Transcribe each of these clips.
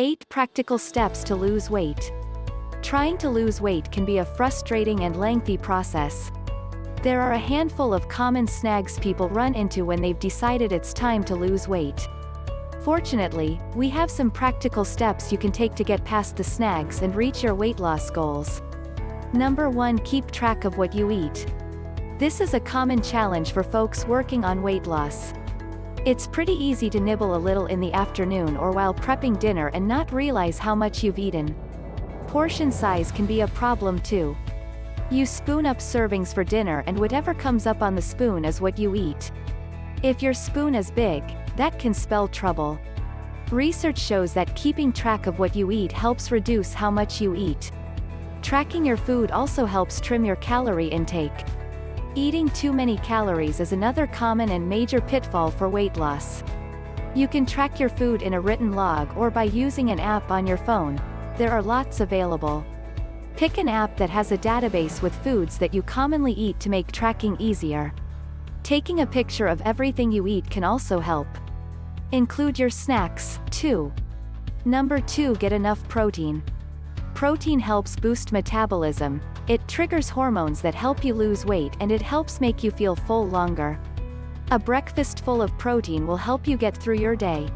8 Practical Steps to Lose Weight. Trying to lose weight can be a frustrating and lengthy process. There are a handful of common snags people run into when they've decided it's time to lose weight. Fortunately, we have some practical steps you can take to get past the snags and reach your weight loss goals. Number 1. Keep track of what you eat. This is a common challenge for folks working on weight loss. It's pretty easy to nibble a little in the afternoon or while prepping dinner and not realize how much you've eaten. Portion size can be a problem too. You spoon up servings for dinner and whatever comes up on the spoon is what you eat. If your spoon is big, that can spell trouble. Research shows that keeping track of what you eat helps reduce how much you eat. Tracking your food also helps trim your calorie intake. Eating too many calories is another common and major pitfall for weight loss. You can track your food in a written log or by using an app on your phone. There are lots available. Pick an app that has a database with foods that you commonly eat to make tracking easier. Taking a picture of everything you eat can also help. Include your snacks, too. Number 2. Get enough protein. Protein helps boost metabolism. It triggers hormones that help you lose weight and it helps make you feel full longer. A breakfast full of protein will help you get through your day.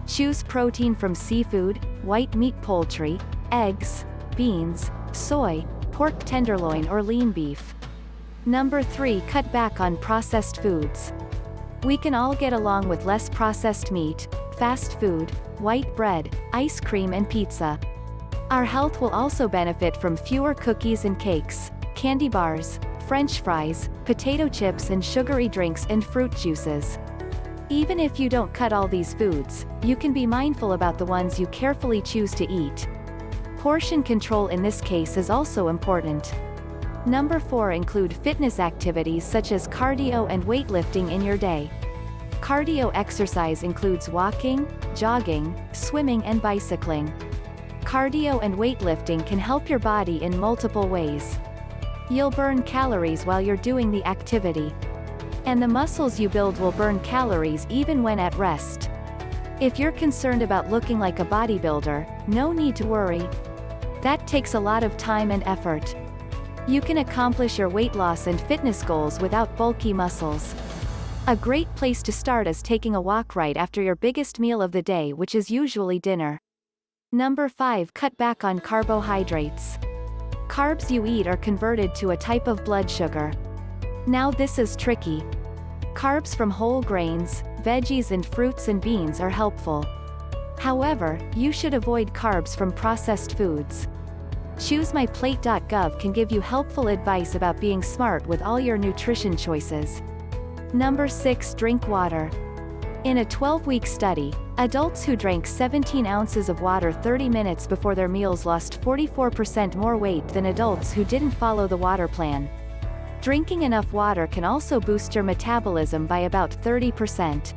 Choose protein from seafood, white meat, poultry, eggs, beans, soy, pork tenderloin or lean beef. Number 3. Cut back on processed foods. We can all get along with less processed meat, fast food, white bread, ice cream and pizza. Our health will also benefit from fewer cookies and cakes, candy bars, French fries, potato chips and sugary drinks and fruit juices. Even if you don't cut all these foods, you can be mindful about the ones you carefully choose to eat. Portion control in this case is also important. Number 4. Include fitness activities such as cardio and weightlifting in your day. Cardio exercise includes walking, jogging, swimming and bicycling. Cardio and weightlifting can help your body in multiple ways. You'll burn calories while you're doing the activity. And the muscles you build will burn calories even when at rest. If you're concerned about looking like a bodybuilder, no need to worry. That takes a lot of time and effort. You can accomplish your weight loss and fitness goals without bulky muscles. A great place to start is taking a walk right after your biggest meal of the day, which is usually dinner. Number 5. Cut back on carbohydrates. Carbs you eat are converted to a type of blood sugar. Now this is tricky. Carbs from whole grains, veggies and fruits and beans are helpful. However, you should avoid carbs from processed foods. ChooseMyPlate.gov can give you helpful advice about being smart with all your nutrition choices. Number 6. Drink water. In a 12-week study, adults who drank 17 ounces of water 30 minutes before their meals lost 44% more weight than adults who didn't follow the water plan. Drinking enough water can also boost your metabolism by about 30%.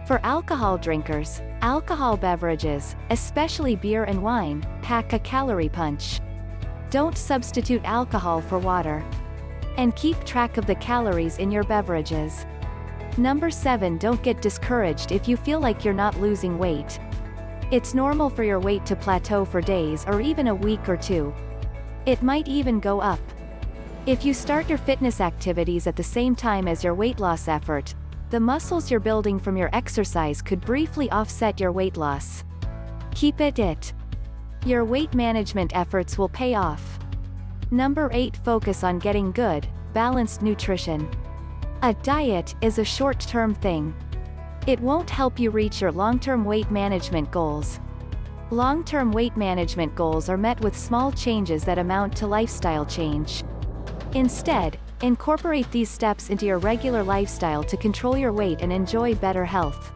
For alcohol drinkers, alcohol beverages, especially beer and wine, pack a calorie punch. Don't substitute alcohol for water. And keep track of the calories in your beverages. Number 7. Don't get discouraged if you feel like you're not losing weight. It's normal for your weight to plateau for days or even a week or two. It might even go up. If you start your fitness activities at the same time as your weight loss effort, the muscles you're building from your exercise could briefly offset your weight loss. Keep at it. Your weight management efforts will pay off. Number 8. Focus on getting good, balanced nutrition. A diet is a short-term thing. It won't help you reach your long-term weight management goals. Long-term weight management goals are met with small changes that amount to lifestyle change. Instead, incorporate these steps into your regular lifestyle to control your weight and enjoy better health.